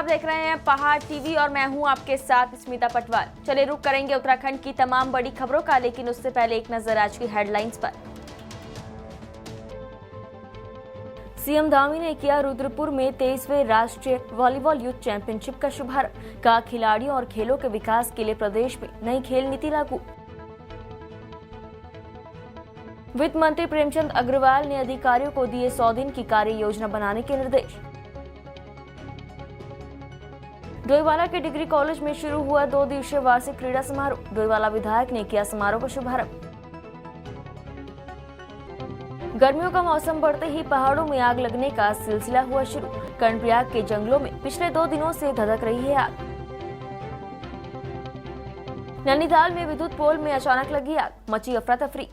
आप देख रहे हैं पहाड़ टीवी और मैं हूं आपके साथ स्मिता पटवाल। चलिए रुक करेंगे उत्तराखंड की तमाम बड़ी खबरों का, लेकिन उससे पहले एक नजर आज की हेडलाइंस पर। सीएम धामी ने किया रुद्रपुर में 23वें राष्ट्रीय वॉलीबॉल यूथ चैंपियनशिप का शुभारंभ। कहा खिलाड़ियों और खेलों के विकास के लिए प्रदेश में नई खेल नीति लागू। वित्त मंत्री प्रेमचंद अग्रवाल ने अधिकारियों को दिए 100 दिन की कार्य योजना बनाने के निर्देश। डोईवाला के डिग्री कॉलेज में शुरू हुआ 2 दिवसीय वार्षिक क्रीड़ा समारोह। डोईवाला विधायक ने किया समारोह का शुभारंभ। गर्मियों का मौसम बढ़ते ही पहाड़ों में आग लगने का सिलसिला हुआ शुरू। कर्णप्रयाग के जंगलों में पिछले 2 दिनों से धधक रही है आग। नैनीताल में विद्युत पोल में अचानक लगी आग, मची अफरा तफरी।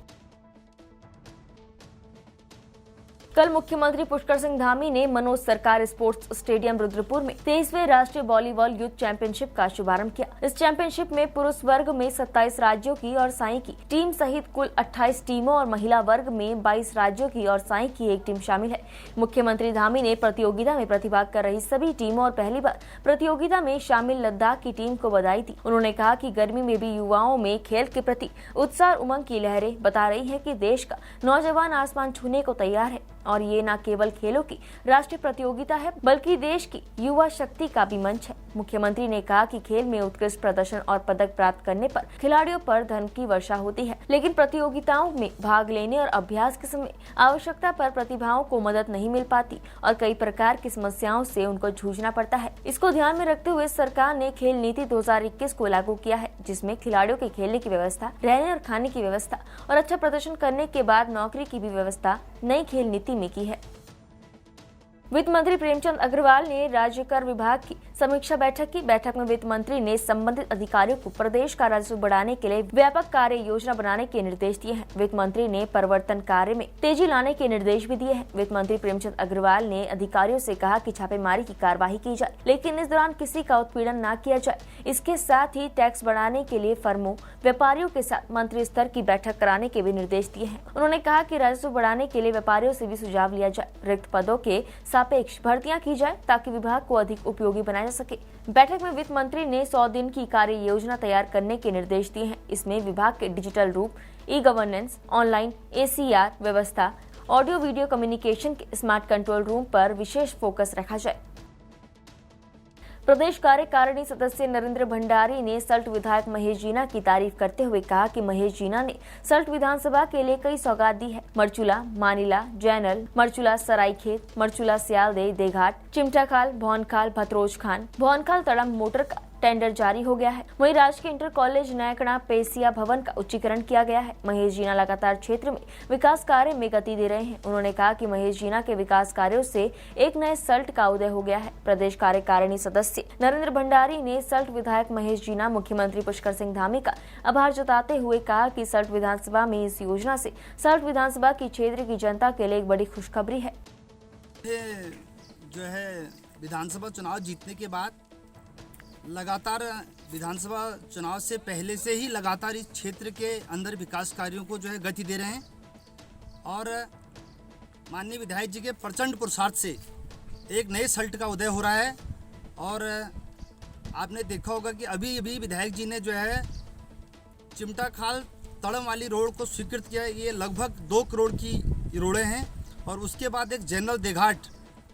कल मुख्यमंत्री पुष्कर सिंह धामी ने मनोज सरकार स्पोर्ट्स स्टेडियम रुद्रपुर में 23वें राष्ट्रीय वॉलीबॉल यूथ चैंपियनशिप का शुभारंभ किया। इस चैंपियनशिप में पुरुष वर्ग में 27 राज्यों की और साई की टीम सहित कुल 28 टीमों और महिला वर्ग में 22 राज्यों की और साई की एक टीम शामिल है। मुख्यमंत्री धामी ने प्रतियोगिता में प्रतिभाग कर रही सभी टीमों और पहली बार प्रतियोगिता में शामिल लद्दाख की टीम को बधाई दी। उन्होंने कहा कि गर्मी में भी युवाओं में खेल के प्रति उत्साह उमंग की लहरें बता रही है कि देश का नौजवान आसमान छूने को तैयार है और ये न केवल खेलों की राष्ट्रीय प्रतियोगिता है बल्कि देश की युवा शक्ति का भी मंच है। मुख्यमंत्री ने कहा कि खेल में उत्कृष्ट प्रदर्शन और पदक प्राप्त करने पर खिलाड़ियों पर धन की वर्षा होती है, लेकिन प्रतियोगिताओं में भाग लेने और अभ्यास के समय आवश्यकता पर प्रतिभाओं को मदद नहीं मिल पाती और कई प्रकार की समस्याओं से उनको जूझना पड़ता है। इसको ध्यान में रखते हुए सरकार ने खेल नीति 2021 को लागू किया है, जिसमें खिलाड़ियों के खेलने की व्यवस्था, रहने और खाने की व्यवस्था और अच्छा प्रदर्शन करने के बाद नौकरी की भी व्यवस्था नई खेल नीति में की है। वित्त मंत्री प्रेमचंद अग्रवाल ने राज्य कर विभाग की समीक्षा बैठक की। बैठक में वित्त मंत्री ने संबंधित अधिकारियों को प्रदेश का राजस्व बढ़ाने के लिए व्यापक कार्य योजना बनाने के निर्देश दिए हैं। वित्त मंत्री ने परिवर्तन कार्य में तेजी लाने के निर्देश भी दिए हैं। वित्त मंत्री प्रेमचंद अग्रवाल ने अधिकारियों से कहा कि छापेमारी की कार्यवाही की जाए, लेकिन इस दौरान किसी का उत्पीड़न न किया जाए। इसके साथ ही टैक्स बढ़ाने के लिए फर्मों, व्यापारियों के साथ मंत्री स्तर की बैठक कराने के भी निर्देश दिए हैं। उन्होंने कहा कि राजस्व बढ़ाने के लिए व्यापारियों से भी सुझाव लिया जाए, रिक्त पदों के सापेक्ष भर्तियां की जाए ताकि विभाग को अधिक उपयोगी बनाया जा सके। बैठक में वित्त मंत्री ने 100 दिन की कार्य योजना तैयार करने के निर्देश दिए हैं। इसमें विभाग के डिजिटल रूप, ई गवर्नेंस, ऑनलाइन ACR व्यवस्था, ऑडियो वीडियो कम्युनिकेशन के स्मार्ट कंट्रोल रूम पर विशेष फोकस रखा जाए। प्रदेश कार्यकारिणी सदस्य नरेंद्र भंडारी ने सल्ट विधायक महेश जीना की तारीफ करते हुए कहा कि महेश जीना ने सल्ट विधानसभा के लिए कई सौगात दी है। मरचूला, मानिला, जैनल, मरचूला सरायखेत, मरचूला सियालदे, देघाट, चिमटाखाल, भौनखाल, भतरोज खान, भौनखाल तड़ंग मोटर का टेंडर जारी हो गया है। वहीं राजकीय इंटर कॉलेज नयकड़ा पेसिया भवन का उच्चीकरण किया गया है। महेश जीना लगातार क्षेत्र में विकास कार्य में गति दे रहे हैं। उन्होंने कहा कि महेश जीना के विकास कार्यों से एक नए सल्ट का उदय हो गया है। प्रदेश कार्यकारिणी सदस्य नरेंद्र भंडारी ने सल्ट विधायक महेश जीना, मुख्यमंत्री पुष्कर सिंह धामी का आभार जताते हुए कहा कि सल्ट विधानसभा में इस योजना से सल्ट विधानसभा की क्षेत्र की जनता के लिए एक बड़ी खुशखबरी है। जो है विधानसभा चुनाव जीतने के बाद लगातार विधानसभा चुनाव से पहले से ही लगातार इस क्षेत्र के अंदर विकास कार्यों को जो है गति दे रहे हैं और माननीय विधायक जी के प्रचंड पुरुषार्थ से एक नए सल्ट का उदय हो रहा है। और आपने देखा होगा कि अभी अभी विधायक जी ने जो है चिमटाखाल तड़म वाली रोड को स्वीकृत किया है। ये लगभग 2 करोड़ की रोडें हैं और उसके बाद एक जनरल देघाट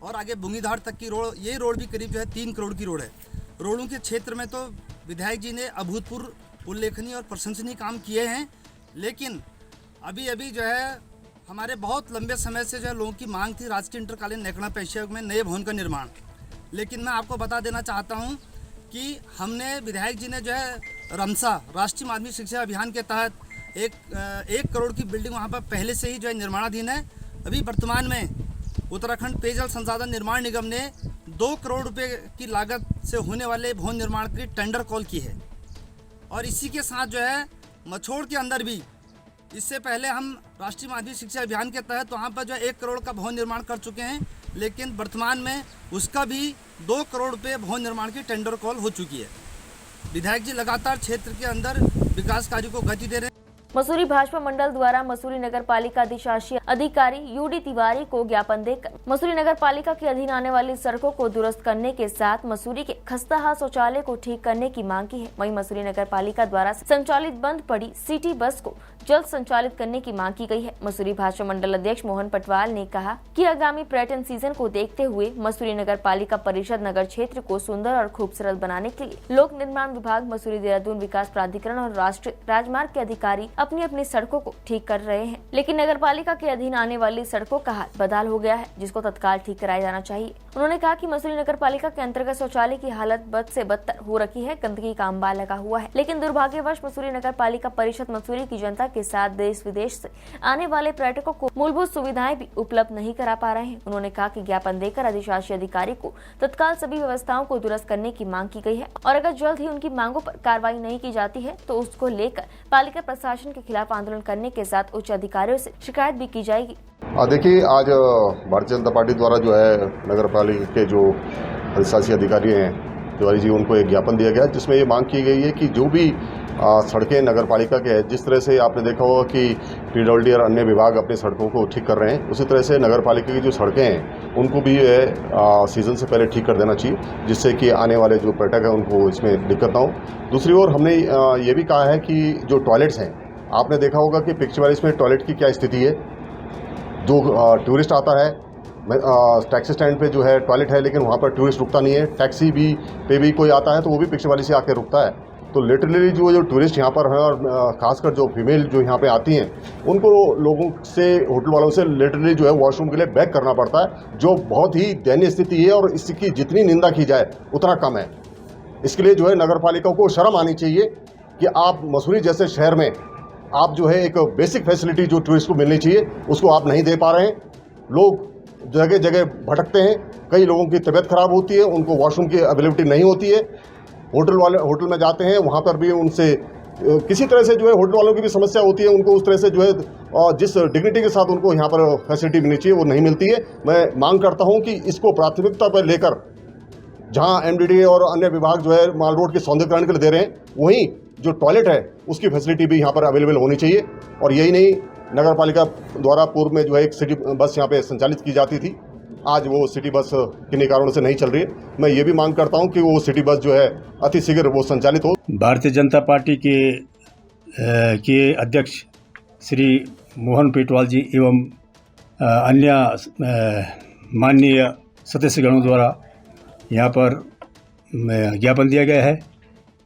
और आगे बुंगीधार तक की रोड, ये रोड भी करीब जो है 3 करोड़ की रोड है। रोडों के क्षेत्र में तो विधायक जी ने अभूतपूर्व उल्लेखनीय और प्रशंसनीय काम किए हैं, लेकिन अभी अभी जो है हमारे बहुत लंबे समय से जो है लोगों की मांग थी राजकीय इंटरकालीन नयकड़ा पेसिया में नए भवन का निर्माण। लेकिन मैं आपको बता देना चाहता हूं कि हमने विधायक जी ने जो है रमसा राष्ट्रीय माध्यमिक शिक्षा अभियान के तहत एक करोड़ की बिल्डिंग वहां पर पहले से ही जो है निर्माणाधीन है। अभी वर्तमान में उत्तराखंड पेयजल संसाधन निर्माण निगम ने 2 करोड़ रुपए की लागत से होने वाले भवन निर्माण की टेंडर कॉल की है। और इसी के साथ जो है मछोड़ के अंदर भी इससे पहले हम राष्ट्रीय माध्यमिक शिक्षा अभियान के तहत वहाँ पर जो 1 करोड़ का भवन निर्माण कर चुके हैं, लेकिन वर्तमान में उसका भी 2 करोड़ रुपये भवन निर्माण की टेंडर कॉल हो चुकी है। विधायक जी लगातार क्षेत्र के अंदर विकास कार्यों को गति दे रहे हैं। मसूरी भाजपा मंडल द्वारा मसूरी नगर पालिका अधिशासी अधिकारी यूडी तिवारी को ज्ञापन देकर मसूरी नगर पालिका के अधीन आने वाली सड़कों को दुरुस्त करने के साथ मसूरी के खस्ताहाल शौचालय को ठीक करने की मांग की है। वहीं मसूरी नगर पालिका द्वारा संचालित बंद पड़ी सिटी बस को जल्द संचालित करने की मांग की गई है। मसूरी भाजपा मंडल अध्यक्ष मोहन पटवाल ने कहा कि आगामी पर्यटन सीजन को देखते हुए मसूरी नगर पालिका परिषद नगर क्षेत्र को सुंदर और खूबसूरत बनाने के लिए लोक निर्माण विभाग, मसूरी देहरादून विकास प्राधिकरण और राष्ट्रीय राजमार्ग के अधिकारी अपनी अपनी सड़कों को ठीक कर रहे हैं, लेकिन नगर पालिका के अधीन आने वाली सड़कों का हाल बदहाल हो गया है, जिसको तत्काल ठीक कराया जाना चाहिए। उन्होंने कहा कि मसूरी नगर पालिका के अंतर्गत शौचालय की हालत बद से बदतर हो रखी है, गंदगी का अंबार लगा हुआ है, लेकिन दुर्भाग्यवश मसूरी नगर पालिका परिषद मसूरी की जनता के साथ देश विदेश से आने वाले पर्यटकों को मूलभूत सुविधाएं भी उपलब्ध नहीं करा पा रहे हैं। उन्होंने कहा कि ज्ञापन देकर अधिशासी अधिकारी को तत्काल सभी व्यवस्थाओं को दुरुस्त करने की मांग की गई है और अगर जल्द ही उनकी मांगों पर कार्रवाई नहीं की जाती है तो उसको लेकर पालिका प्रशासन के खिलाफ आंदोलन करने के साथ उच्च अधिकारियों से शिकायत भी की जाएगी। देखिए, आज भारतीय जनता पार्टी द्वारा जो है नगर पालिका के जो अधिशासी अधिकारी हैं तिवारी जी, उनको एक ज्ञापन दिया गया जिसमें ये मांग की गई है कि जो भी सड़कें नगर पालिका के हैं, जिस तरह से आपने देखा होगा कि पीडब्ल्यूडी और अन्य विभाग अपनी सड़कों को ठीक कर रहे हैं, उसी तरह से नगर पालिका की जो सड़कें हैं उनको भी सीज़न से पहले ठीक कर देना चाहिए, जिससे कि आने वाले जो पर्यटक हैं उनको इसमें दिक्कत ना हो। दूसरी ओर हमने ये भी कहा है कि जो टॉयलेट्स हैं, आपने देखा होगा कि पिक्चर वाली इसमें टॉयलेट की क्या स्थिति है। जो टूरिस्ट आता है, टैक्सी स्टैंड पे जो है टॉयलेट है, लेकिन वहाँ पर टूरिस्ट रुकता नहीं है। टैक्सी भी पे भी कोई आता है तो वो भी पिक्चर वाली से आके रुकता है। तो लिटरली जो टूरिस्ट यहाँ पर हैं और खासकर जो फीमेल जो यहाँ पे आती हैं, उनको लोगों से, होटल वालों से लिटरली जो है वॉशरूम के लिए बैक करना पड़ता है, जो बहुत ही दयनीय स्थिति है और इसकी जितनी निंदा की जाए उतना कम है। इसके लिए जो है नगर पालिका को शर्म आनी चाहिए कि आप मसूरी जैसे शहर में आप जो है एक बेसिक फैसिलिटी जो टूरिस्ट को मिलनी चाहिए उसको आप नहीं दे पा रहे हैं। लोग जगह जगह भटकते हैं, कई लोगों की तबीयत खराब होती है, उनको वॉशरूम की अवेलेबिलिटी नहीं होती है। होटल में जाते हैं, वहाँ पर भी उनसे किसी तरह से जो है होटल वालों की भी समस्या होती है, उनको उस तरह से जो है जिस डिग्निटी के साथ उनको यहाँ पर फैसिलिटी मिलनी चाहिए वो नहीं मिलती है। मैं मांग करता हूँ कि इसको प्राथमिकता पर लेकर जहाँ एमडीडी और अन्य विभाग जो है माल रोड के सौंदर्यीकरण के लिए दे रहे हैं, वहीं जो टॉयलेट है उसकी फैसिलिटी भी यहाँ पर अवेलेबल होनी चाहिए। और यही नहीं, नगर पालिका द्वारा पूर्व में जो है एक सिटी बस यहाँ पे संचालित की जाती थी, आज वो सिटी बस किन्हीं कारणों से नहीं चल रही है। मैं ये भी मांग करता हूँ कि वो सिटी बस जो है अति शीघ्र वो संचालित हो। भारतीय जनता पार्टी के अध्यक्ष श्री मोहन पेटवाल जी एवं अन्य माननीय सदस्यगणों द्वारा यहाँ पर ज्ञापन दिया गया है।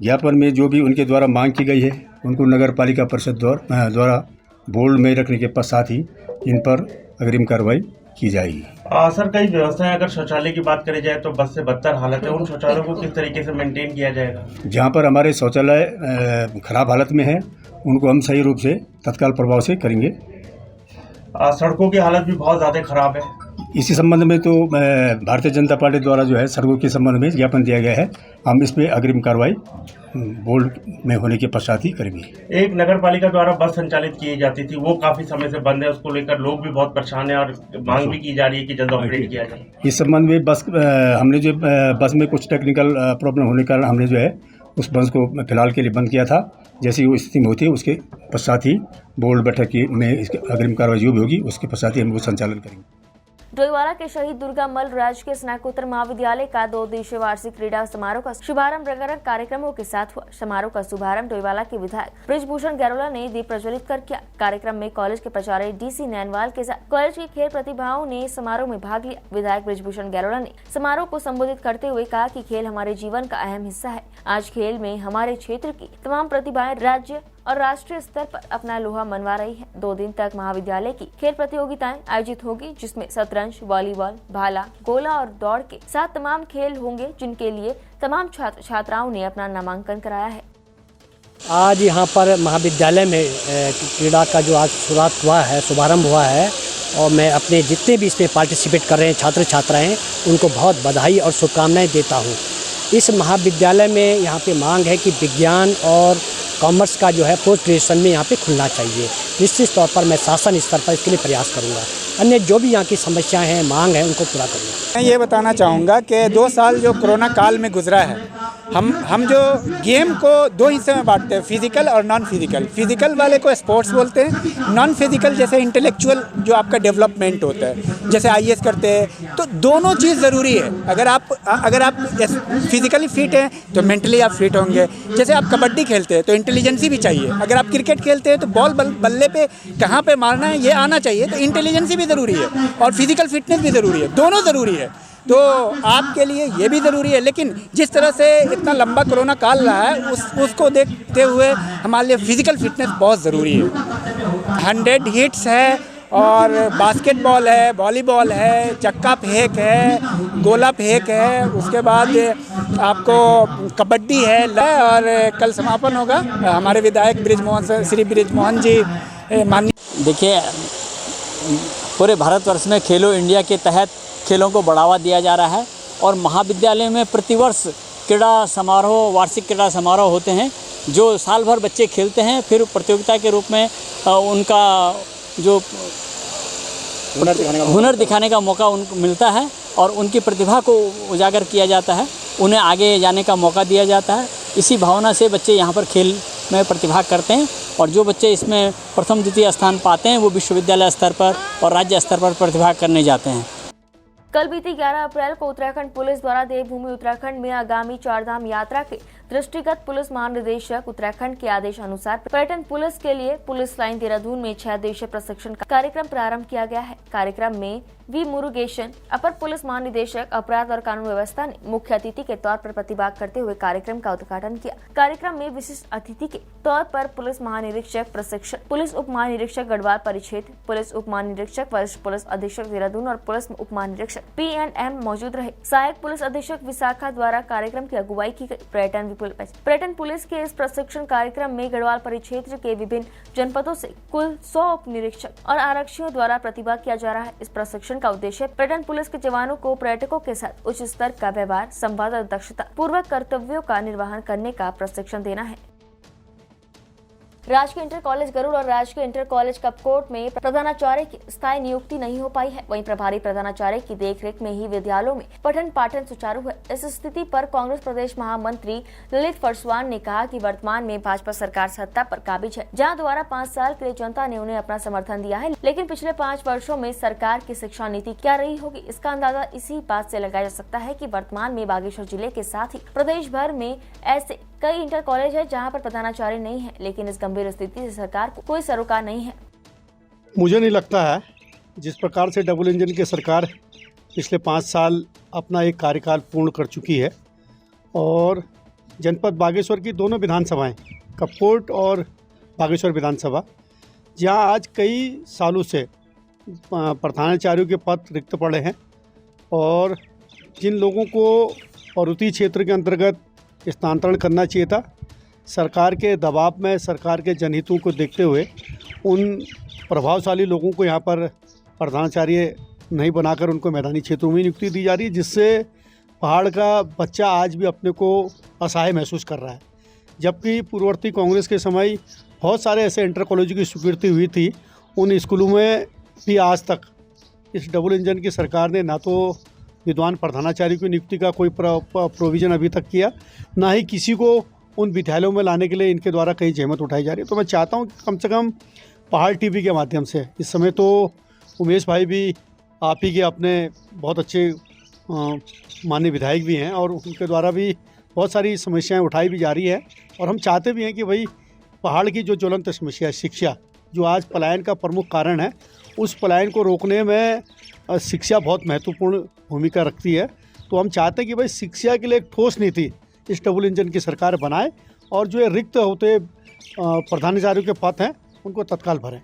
ज्ञापन में जो भी उनके द्वारा मांग की गई है उनको नगर पालिका परिषद द्वारा बोर्ड में रखने के पश्चात ही इन पर अग्रिम कार्रवाई की जाएगी। सर, कई व्यवस्थाएं अगर शौचालय की बात करी जाए तो बस से बदतर हालत है, उन शौचालयों को किस तरीके से मेंटेन किया जाएगा? जहां पर हमारे शौचालय खराब हालत में है उनको हम सही रूप से तत्काल प्रभाव से करेंगे। सड़कों की हालत भी बहुत ज़्यादा खराब है। इसी संबंध में तो भारतीय जनता पार्टी द्वारा जो है सड़कों के संबंध में ज्ञापन दिया गया है, हम इस पर अग्रिम कार्रवाई बोर्ड में होने के पश्चात ही करेंगे। एक नगर पालिका द्वारा बस संचालित की जाती थी, वो काफी समय से बंद है, उसको लेकर लोग भी बहुत परेशान है और मांग भी की जा रही है कि जल्द ऑपरेट किया जाए। इस संबंध में हमने जो बस में कुछ टेक्निकल प्रॉब्लम होने के कारण हमने जो है उस बस को फिलहाल के लिए बंद किया था। जैसी वो स्थिति में होती है उसके पश्चात ही बोर्ड बैठक में इसकी अग्रिम कार्रवाई जो भी होगी उसके पश्चात ही हम वो संचालन करेंगे। डोईवाला के शहीद दुर्गा मल्ल राजकीय स्नातकोत्तर महाविद्यालय का 2 दिवसीय वार्षिक क्रीड़ा समारोह का शुभारंभ रंगारंग कार्यक्रमों के साथ हुआ। समारोह का शुभारंभ डोईवाला के विधायक बृजभूषण गैरोला ने दीप प्रज्वलित कर किया। कार्यक्रम में कॉलेज के प्राचार्य डीसी नैनवाल के साथ कॉलेज के खेल प्रतिभाओं ने समारोह में भाग लिया। विधायक बृजभूषण गैरोला ने समारोह को संबोधित करते हुए कहा कि खेल हमारे जीवन का अहम हिस्सा है। आज खेल में हमारे क्षेत्र की तमाम प्रतिभाएं राज्य और राष्ट्रीय स्तर पर अपना लोहा मनवा रही है। 2 दिन तक महाविद्यालय की खेल प्रतियोगिताएं आयोजित होगी, जिसमें शतरंज, वॉलीबॉल, भाला, गोला और दौड़ के 7 तमाम खेल होंगे, जिनके लिए तमाम छात्र छात्राओं ने अपना नामांकन कराया है। आज यहाँ पर महाविद्यालय में क्रीड़ा का जो आज शुभारंभ हुआ है और मैं अपने जितने भी इसमें पार्टिसिपेट कर रहे हैं छात्र छात्राएं उनको बहुत बधाई और शुभकामनाएं देता हूँ। इस महाविद्यालय में यहाँ पे मांग है कि विज्ञान और कॉमर्स का जो है पोस्ट ग्रेजुएशन में यहाँ पे खुलना चाहिए। निश्चित तौर पर मैं शासन स्तर पर इसके लिए प्रयास करूँगा अन्य जो भी यहाँ की समस्याएं हैं, मांग है, उनको पूरा करूँगा। मैं ये बताना चाहूँगा कि 2 साल जो कोरोना काल में गुजरा है, हम जो गेम को 2 हिस्से में बांटते हैं, फिजिकल और नॉन फिजिकल। फिजिकल वाले को स्पोर्ट्स बोलते हैं, नॉन फिजिकल जैसे इंटेलेक्चुअल जो आपका डेवलपमेंट होता है, जैसे IAS करते हैं, तो दोनों चीज़ ज़रूरी है। अगर आप फिजिकली फिट हैं तो मेंटली आप फिट होंगे। जैसे आप कबड्डी खेलते हैं तो इंटेलिजेंसी भी चाहिए। अगर आप क्रिकेट खेलते हैं तो बॉल बल्ले पे कहाँ पे मारना है ये आना चाहिए, तो इंटेलिजेंसी भी ज़रूरी है और फिजिकल फिटनेस भी ज़रूरी है, दोनों ज़रूरी है। तो आपके लिए ये भी ज़रूरी है, लेकिन जिस तरह से इतना लंबा कोरोना काल रहा है उसको देखते हुए हमारे लिए फ़िज़िकल फिटनेस बहुत ज़रूरी है। 100 हिट्स है और बास्केटबॉल है, वॉलीबॉल है, चक्का फेंक है, गोला फेंक है, उसके बाद आपको कबड्डी है और कल समापन होगा। हमारे विधायक श्री बृजमोहन जी माननीय। देखिए, पूरे भारतवर्ष में खेलो इंडिया के तहत खेलों को बढ़ावा दिया जा रहा है और महाविद्यालय में प्रतिवर्ष क्रीड़ा समारोह, वार्षिक क्रीड़ा समारोह होते हैं जो साल भर बच्चे खेलते हैं। फिर प्रतियोगिता के रूप में उनका जो हुनर दिखाने का मौका उनको मिलता है और उनकी प्रतिभा को उजागर किया जाता है, उन्हें आगे जाने का मौका दिया जाता है। इसी भावना से बच्चे यहाँ पर खेल में प्रतिभा करते हैं और जो बच्चे इसमें प्रथम द्वितीय स्थान पाते हैं वो विश्वविद्यालय स्तर पर और राज्य स्तर पर प्रतिभा करने जाते हैं। कल बीती 11 अप्रैल को उत्तराखंड पुलिस द्वारा देवभूमि उत्तराखंड में आगामी चारधाम यात्रा के दृष्टिगत पुलिस महानिदेशक उत्तराखंड के आदेश अनुसार पर्यटन पुलिस के लिए पुलिस लाइन देहरादून में 6 दिवसीय प्रशिक्षण कार्यक्रम प्रारंभ किया गया है। कार्यक्रम में वी मुरुगेशन, अपर पुलिस महानिदेशक अपराध और कानून व्यवस्था ने मुख्य अतिथि के तौर पर प्रतिभाग करते हुए कार्यक्रम का उद्घाटन किया। कार्यक्रम में विशिष्ट अतिथि के तौर पर पुलिस महानिरीक्षक प्रशिक्षण, पुलिस उप महानिरीक्षक गढ़वाल परिक्षेत्र, पुलिस उप महानिरीक्षक वरिष्ठ पुलिस अधीक्षक देहरादून और पुलिस उप महानिरीक्षक PNM मौजूद रहे। सहायक पुलिस अधीक्षक विशाखा द्वारा कार्यक्रम की अगुवाई की गई। पर्यटन पुलिस के इस प्रशिक्षण कार्यक्रम में गढ़वाल परिक्षेत्र के विभिन्न जनपदों से कुल 100 उप निरीक्षक और आरक्षियों द्वारा प्रतिभाग किया जा रहा है। इस प्रशिक्षण का उद्देश्य पर्यटन पुलिस के जवानों को पर्यटकों के साथ उच्च स्तर का व्यवहार, संवाद और दक्षता पूर्वक कर्तव्यों का निर्वहन करने का प्रशिक्षण देना है। राजकीय इंटर कॉलेज गरुड़ और राजकीय इंटर कॉलेज कपकोट में प्रधानाचार्य की स्थायी नियुक्ति नहीं हो पाई है। वहीं प्रभारी प्रधानाचार्य की देखरेख में ही विद्यालयों में पठन पाठन सुचारू है। इस स्थिति पर कांग्रेस प्रदेश महामंत्री ललित फरसवान ने कहा कि वर्तमान में भाजपा सरकार सत्ता पर काबिज है, जहां द्वारा 5 साल के लिए जनता ने उन्हें अपना समर्थन दिया है, लेकिन पिछले 5 वर्षों में सरकार की शिक्षा नीति क्या रही होगी, इसका अंदाजा इसी बात से लगाया जा सकता है कि वर्तमान में बागेश्वर जिले के साथ ही प्रदेश भर में ऐसे कई इंटर कॉलेज है जहां पर प्रधानाचार्य नहीं है, लेकिन इस गंभीर स्थिति से सरकार को कोई सरोकार नहीं है। मुझे नहीं लगता है जिस प्रकार से डबल इंजन की सरकार पिछले 5 साल अपना एक कार्यकाल पूर्ण कर चुकी है और जनपद बागेश्वर की दोनों विधानसभाएं, कपकोट और बागेश्वर विधानसभा, जहां आज कई सालों से प्रधानाचार्यों के पद रिक्त पड़े हैं और जिन लोगों को पर्वतीय क्षेत्र के अंतर्गत स्थानांतरण करना चाहिए था, सरकार के दबाव में, सरकार के जनहितों को देखते हुए उन प्रभावशाली लोगों को यहाँ पर प्रधानाचार्य नहीं बनाकर उनको मैदानी क्षेत्रों में नियुक्ति दी जा रही है, जिससे पहाड़ का बच्चा आज भी अपने को असहाय महसूस कर रहा है। जबकि पूर्ववर्ती कांग्रेस के समय बहुत सारे ऐसे इंटर कॉलेजों की स्वीकृति हुई थी, उन स्कूलों में भी आज तक इस डबल इंजन की सरकार ने ना तो विद्वान प्रधानाचार्य की नियुक्ति का कोई प्रोविज़न अभी तक किया, ना ही किसी को उन विद्यालयों में लाने के लिए इनके द्वारा कई जहमत उठाई जा रही है। तो मैं चाहता हूं कि कम से कम पहाड़ टीवी के माध्यम से, इस समय तो उमेश भाई भी आप ही के अपने बहुत अच्छे माननीय विधायक भी हैं और उनके द्वारा भी बहुत सारी समस्याएं उठाई भी जा रही है और हम चाहते भी हैं कि भाई पहाड़ की जो ज्वलंत समस्या है शिक्षा, जो आज पलायन का प्रमुख कारण है, उस पलायन को रोकने में शिक्षा बहुत महत्वपूर्ण भूमिका रखती है। तो हम चाहते हैं कि भाई शिक्षा के लिए एक ठोस नीति इस डबल इंजन की सरकार बनाए और जो रिक्त होते प्रधानाचार्यों के पद हैं उनको तत्काल भरें।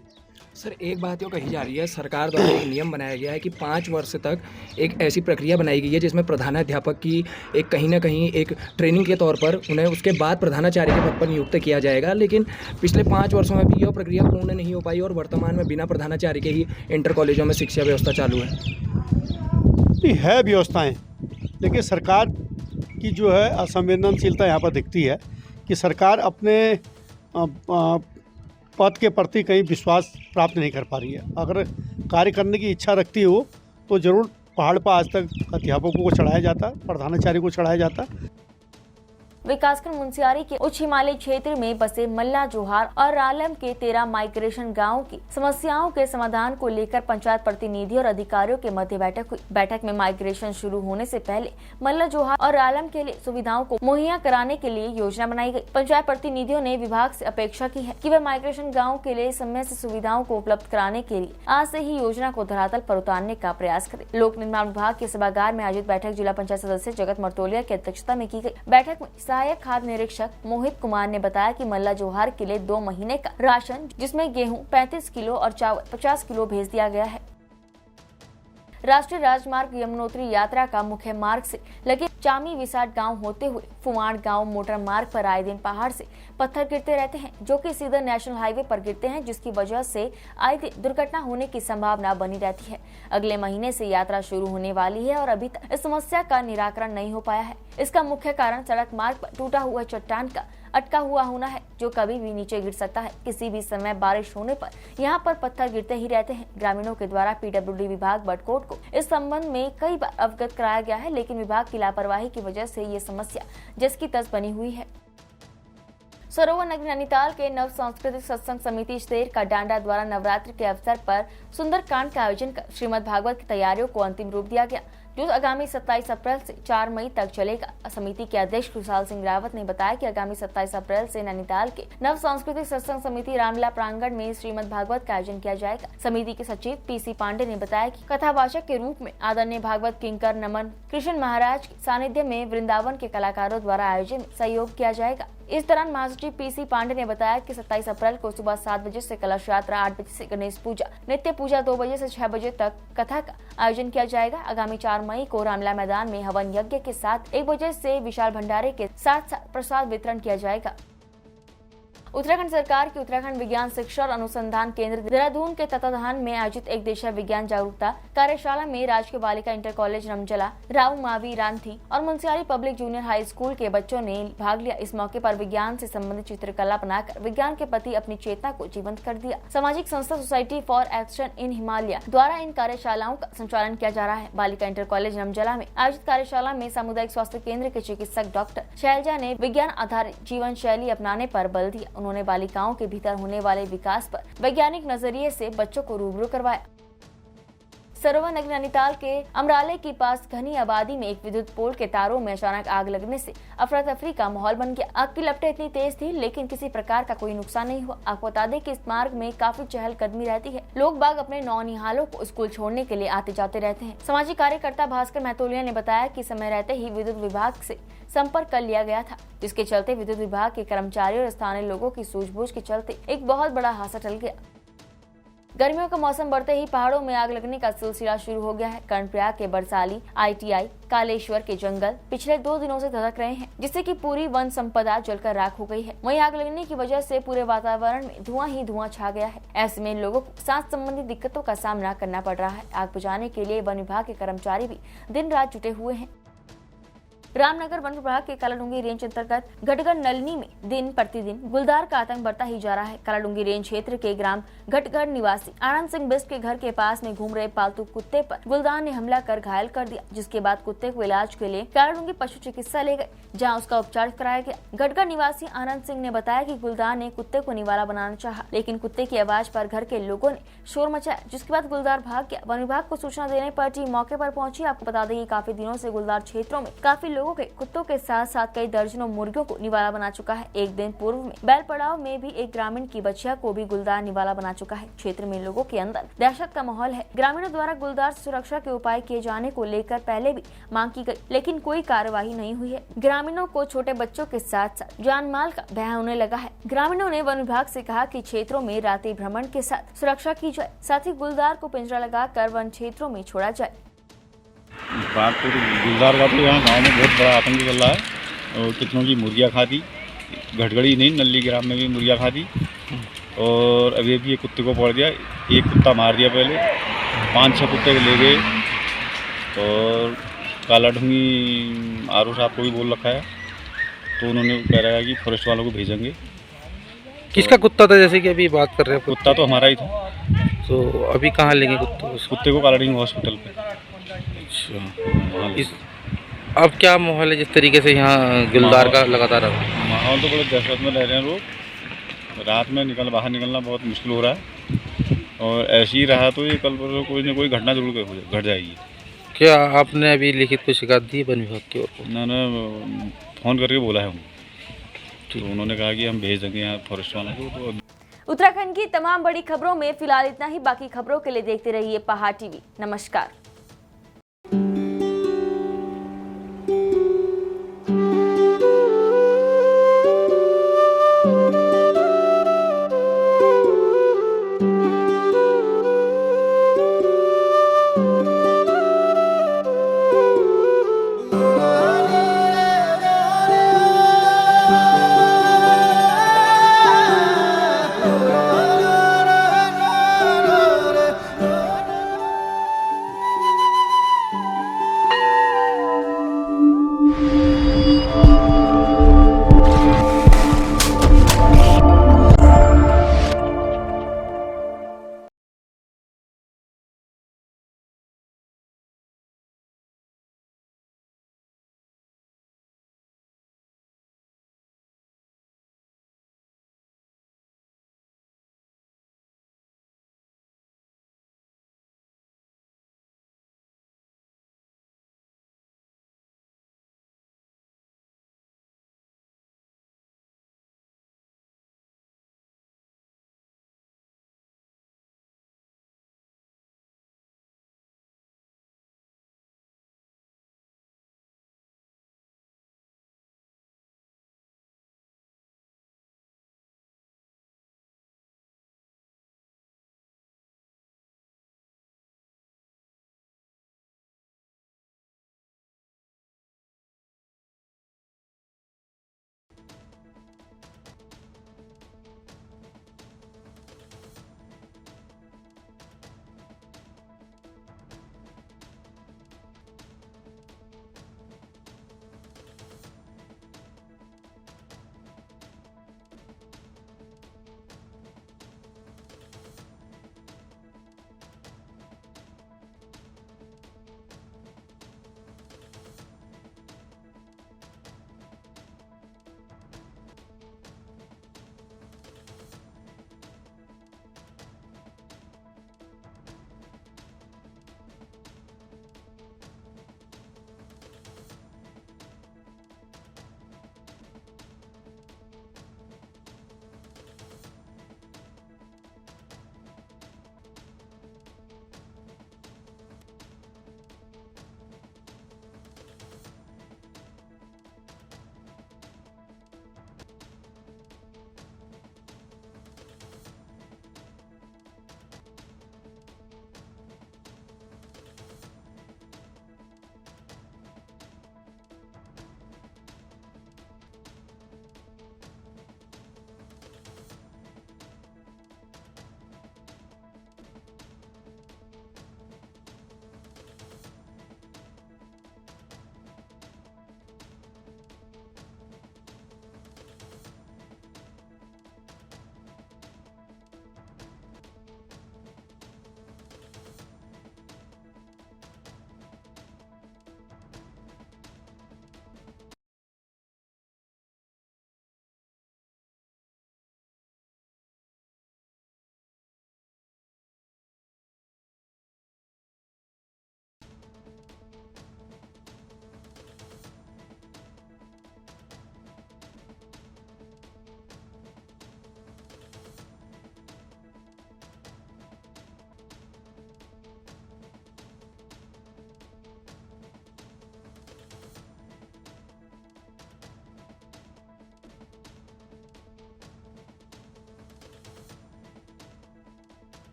सर, एक बात ये कही जा रही है, सरकार द्वारा एक नियम बनाया गया है कि 5 वर्ष तक एक ऐसी प्रक्रिया बनाई गई है जिसमें प्रधानाध्यापक की एक कहीं ना कहीं एक ट्रेनिंग के तौर पर उन्हें उसके बाद प्रधानाचार्य के पद पर नियुक्त किया जाएगा, लेकिन पिछले 5 वर्षों में भी यह प्रक्रिया पूर्ण नहीं हो पाई और वर्तमान में बिना प्रधानाचार्य के ही इंटर कॉलेजों में शिक्षा व्यवस्था चालू है व्यवस्थाएँ, लेकिन सरकार की जो है असंवेदनशीलता यहाँ पर दिखती है कि सरकार अपने पद के प्रति कहीं विश्वास प्राप्त नहीं कर पा रही है। अगर कार्य करने की इच्छा रखती हो तो ज़रूर पहाड़ पर आज तक अध्यापकों को चढ़ाया जाता, प्रधानाचार्य को चढ़ाया जाता। विकासखंड मुंसियारी के उच्च हिमालयी क्षेत्र में बसे मल्ला जोहार और रालम के 13 माइग्रेशन गांवों की समस्याओं के समाधान को लेकर पंचायत प्रतिनिधियों और अधिकारियों के मध्य बैठक हुई। बैठक में माइग्रेशन शुरू होने से पहले मल्ला जोहार और रालम के लिए सुविधाओं को मुहैया कराने के लिए योजना बनाई गई। पंचायत प्रतिनिधियों ने विभाग से अपेक्षा की है कि वह माइग्रेशन गाँव के लिए समय से सुविधाओं को उपलब्ध कराने के लिए आज से ही योजना को धरातल पर उतारने का प्रयास करे। लोक निर्माण विभाग के सभागार में आयोजित बैठक जिला पंचायत सदस्य जगत मर्तोलिया की अध्यक्षता में की गई। बैठक में सहायक खाद्य निरीक्षक मोहित कुमार ने बताया कि मल्ला जोहार के लिए 2 महीने का राशन जिसमें गेहूं 35 किलो और चावल 50 किलो भेज दिया गया है। राष्ट्रीय राजमार्ग यमुनोत्री यात्रा का मुख्य मार्ग से लगे चामी विसाट गांव होते हुए फुवाड़ गांव मोटर मार्ग पर आए दिन पहाड़ से पत्थर गिरते रहते हैं, जो कि सीधा नेशनल हाईवे पर गिरते हैं, जिसकी वजह से आए दिन दुर्घटना होने की संभावना बनी रहती है। अगले महीने से यात्रा शुरू होने वाली है और अभी तक इस समस्या का निराकरण नहीं हो पाया है। इसका मुख्य कारण सड़क मार्ग पर टूटा हुआ चट्टान का अटका हुआ होना है, जो कभी भी नीचे गिर सकता है। किसी भी समय बारिश होने पर यहाँ पर पत्थर गिरते ही रहते हैं। ग्रामीणों के द्वारा पीडब्ल्यूडी विभाग बटकोट को इस संबंध में कई बार अवगत कराया गया है, लेकिन विभाग की लापरवाही की वजह से ये समस्या जिसकी तस बनी हुई है। सरोवर नगरी नैनीताल के नव सांस्कृतिक सत्संग समिति शेर का डांडा द्वारा नवरात्रि के अवसर पर सुंदरकांड का आयोजन कर श्रीमद् भागवत की तैयारियों को अंतिम रूप दिया गया, जो आगामी 27 अप्रैल से 4 मई तक चलेगा। समिति के अध्यक्ष खुशहाल सिंह रावत ने बताया कि आगामी 27 अप्रैल से नैनीताल के नव सांस्कृतिक सत्संग समिति रामला प्रांगण में श्रीमद् भागवत का आयोजन किया जाएगा। समिति के सचिव पीसी पांडे ने बताया कि कथावाचक के रूप में आदरणीय भागवत किंकर नमन कृष्ण महाराज के सानिध्य में वृंदावन के कलाकारों द्वारा आयोजन में सहयोग किया जाएगा। इस दौरान महासचिव पीसी पांडे ने बताया कि 27 अप्रैल को सुबह 7 बजे से कलश यात्रा, 8 बजे से गणेश पूजा, नित्य पूजा 2 बजे से 6 बजे तक कथा का आयोजन किया जाएगा। आगामी 4 मई को रामला मैदान में हवन यज्ञ के साथ 1 बजे से विशाल भंडारे के साथ साथ प्रसाद वितरण किया जाएगा। उत्तराखंड सरकार की उत्तराखंड विज्ञान शिक्षा और अनुसंधान केंद्र देहरादून के तत्वाधान में आयोजित एक दिवसीय विज्ञान जागरूकता कार्यशाला में राजकीय बालिका इंटर कॉलेज रमजला, राव मावी रांथी और Munsiyari public junior high school के बच्चों ने भाग लिया। इस मौके पर विज्ञान से संबंधित चित्रकला बनाकर विज्ञान के प्रति अपनी चेतना को जीवंत कर दिया। सामाजिक संस्था society for action in Himalaya द्वारा इन कार्यशालाओं का संचालन किया जा रहा है। बालिका इंटर कॉलेज रमजला में आयोजित कार्यशाला में सामुदायिक स्वास्थ्य केंद्र के चिकित्सक डॉक्टर शैलजा ने विज्ञान आधारित जीवन शैली अपनाने पर बल दिया। उन्होंने बालिकाओं के भीतर होने वाले विकास पर वैज्ञानिक नजरिए से बच्चों को रूबरू करवाया। सरोवर नगरी नैनीताल के अमराले के पास घनी आबादी में एक विद्युत पोल के तारों में अचानक आग लगने से अफरा तफरी का माहौल बन गया। आग की लपटें इतनी तेज थी, लेकिन किसी प्रकार का कोई नुकसान नहीं हुआ। आपको बता दें कि इस मार्ग में काफी चहलकदमी रहती है। लोग बाग अपने नौनिहालों को स्कूल छोड़ने के लिए आते जाते रहते हैं। सामाजिक कार्यकर्ता भास्कर महतोलिया ने बताया कि समय रहते ही विद्युत विभाग से संपर्क कर लिया गया था, जिसके चलते विद्युत विभाग के कर्मचारियों और स्थानीय लोगों की सूझबूझ के चलते एक बहुत बड़ा हादसा टल गया। गर्मियों का मौसम बढ़ते ही पहाड़ों में आग लगने का सिलसिला शुरू हो गया है। कर्णप्रयाग के बरसाली, ITI, कालेश्वर के जंगल पिछले 2 दिनों से धधक रहे हैं, जिससे कि पूरी वन संपदा जलकर राख हो गई है। वहीं आग लगने की वजह से पूरे वातावरण में धुआं ही धुआं छा गया है। ऐसे में लोगों को सांस संबंधी दिक्कतों का सामना करना पड़ रहा है। आग बुझाने के लिए वन विभाग के कर्मचारी भी दिन रात जुटे हुए हैं। रामनगर वन विभाग के कालाडूंगी रेंज अंतर्गत घटगढ़ नलनी में दिन प्रतिदिन गुलदार का आतंक बढ़ता ही जा रहा है। कालाडूंगी रेंज क्षेत्र के ग्राम घटगढ़ निवासी आनंद सिंह बिस्ट के घर के पास में घूम रहे पालतू कुत्ते पर गुलदार ने हमला कर घायल कर दिया, जिसके बाद कुत्ते को इलाज के लिए कालाडूंगी पशु चिकित्सा ले गए, जहां उसका उपचार कराया गया। घटगढ़ निवासी आनंद सिंह ने बताया कि गुलदार ने कुत्ते को निवाला बनाना चाहा, लेकिन कुत्ते की आवाज पर घर के लोगों ने शोर मचाया, जिसके बाद गुलदार भाग गया। वन विभाग को सूचना देने पर टीम मौके पर पहुंची। आपको बता दें कि काफी दिनों से गुलदार क्षेत्रों में काफी लोगों के कुत्तों के साथ साथ कई दर्जनों मुर्गियों को निवाला बना चुका है। एक दिन पूर्व में बैल पड़ाव में भी एक ग्रामीण की बच्चिया को भी गुलदार निवाला बना चुका है। क्षेत्र में लोगों के अंदर दहशत का माहौल है। ग्रामीणों द्वारा गुलदार सुरक्षा के उपाय किए जाने को लेकर पहले भी मांग की गई, लेकिन कोई कार्यवाही नहीं हुई है। ग्रामीणों को छोटे बच्चों के साथ साथ जान माल का भय होने लगा है। ग्रामीणों ने वन विभाग से कहा कि क्षेत्रों में रात्रि भ्रमण के साथ सुरक्षा की जाए, साथ ही गुलदार को पिंजरा लगाकर वन क्षेत्रों में छोड़ा जाए। बात तो गुलदार का तो यहाँ गाँव में बहुत बड़ा आतंक चल रहा है और कितनों की मुर्गियाँ खा दी। घटगढ़ी नहीं, नल्ली ग्राम में भी मुर्गियाँ खा दी और अभी भी एक कुत्ते को पकड़ दिया। एक कुत्ता मार दिया, पहले 5-6 कुत्ते ले गए और कालाडूंगी आर.ओ. साहब को भी बोल रखा है, तो उन्होंने कह रहा है कि फॉरेस्ट वालों को भेजेंगे, किसका कुत्ता था, जैसे कि अभी बात कर रहे हैं? कुत्ता तो हमारा ही था। तो अभी कहाँ लेंगे कुत्ते उस कुत्ते को कालाडींग हॉस्पिटल पे। अच्छा, इस अब क्या माहौल है जिस तरीके से यहाँ गुलदार का लगातार माहौल तो बड़े दहशत में रह रहे हैं लोग। रात में बाहर निकलना बहुत मुश्किल हो रहा है, और ऐसे ही रहा तो ये कल परसों कोई ना कोई घटना जरूर घट जाएगी। क्या आपने अभी लिखित कोई शिकायत दी वन विभाग की ओर? उन्होंने फ़ोन करके बोला है उनको, तो उन्होंने कहा कि हम भेज देंगे यहाँ फॉरेस्ट वालों को। तो उत्तराखंड की तमाम बड़ी खबरों में फिलहाल इतना ही। बाकी खबरों के लिए देखते रहिए पहाड़ टीवी। नमस्कार।